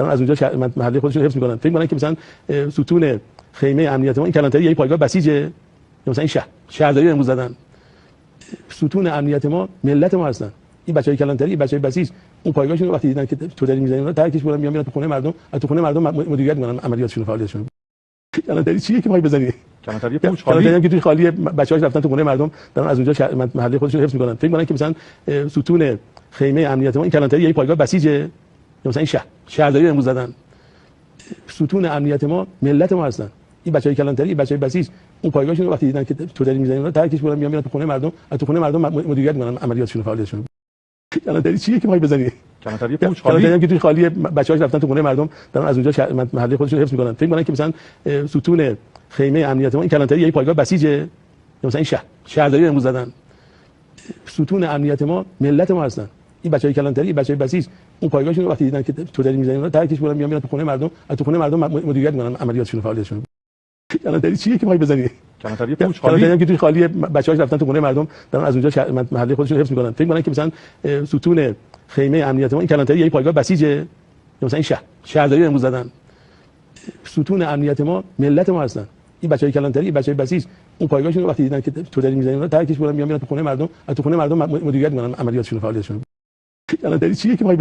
دارن از اونجا محله خودشون حفظ میکنن. فکر میکنن که مثلا ستون خیمه امنیت ما این کلانتری یه پایگاه بسیجه، یا مثلا این شهرداری امروز زدن. ستون امنیت ما ملت ما هستن. این بچهای کلانتری، بچهای بسیج، اون پایگاهشون وقتی دیدن که تو داری میزنی اونها ترکش میکنن، میان تو خونه مردم، از تو خونه مردم مدیریت میکنن عملیاتشون، فعالیتشون. کلانتری چیه که میخوای بزنی؟ کلانتری پوچ خالی، کلانتری هم که توی خالیه، بچه‌هاش رفتن تو خونه مردم، دارن از اونجا محله خودشون حفظ میکنن. فکر میکنن که مثلا ستون خیمه امنیت ما این کلانتری یه پایگاه بسیجه، یا مثلا این شهرداری امروز زدن. ستون امنیت ما ملت ما هستن. این بچهای کلانتری، بچهای بسیج، اون پایگاهشون وقتی دیدن که تو داری میزنی اونها ترکش میکنن، میان تو خونه مردم، از تو خونه مردم مدیریت میکنن عملیاتشون، فعالیتشون. کلانتری چیه که میخوای بزنی؟ کلانتری پوچ خالی، کلانتری هم که توی خالیه، بچه‌هاش رفتن تو خونه مردم، دارن از اونجا محله خودشون حفظ میکنن. فکر میکنن که مثلا ستون خیمه امنیت ما این کلانتری یه پایگاه بسیجه، یا مثلا این شهرداری امروز زدن. ستون امنیت ما ملت ما هستن. این بچهای کلانتری، بچهای بسیج، اون پایگاهشون وقتی دیدن که تو داری میزنی اونها ترکش میکنن، میان تو خونه مردم، از تو خونه مردم مدیریت میکنن عملیاتشون، فعالیتشون. کلانتری چیه که میخوای بزنی؟ کلانتری پوچ خالی، کلانتری هم که توی خالیه، بچه‌هاش رفتن تو خونه مردم، دارن از اونجا محله خودشون حفظ میکنن. فکر میکنن که مثلا ستون خیمه امنیت ما این کلانتری یه پایگاه بسیجه، یا مثلا این شهرداری امروز زدن. ستون امنیت ما ملت ما هستن. این بچهای کلانتری، بچهای بسیج، اون پایگاهشون وقتی دیدن که تو داری میزنی اونها ترکش میکنن، میان تو خونه مردم، از تو خونه مردم مدیریت میکنن عملیاتشون، فعالیتشون. کلانتری چیه که میخوای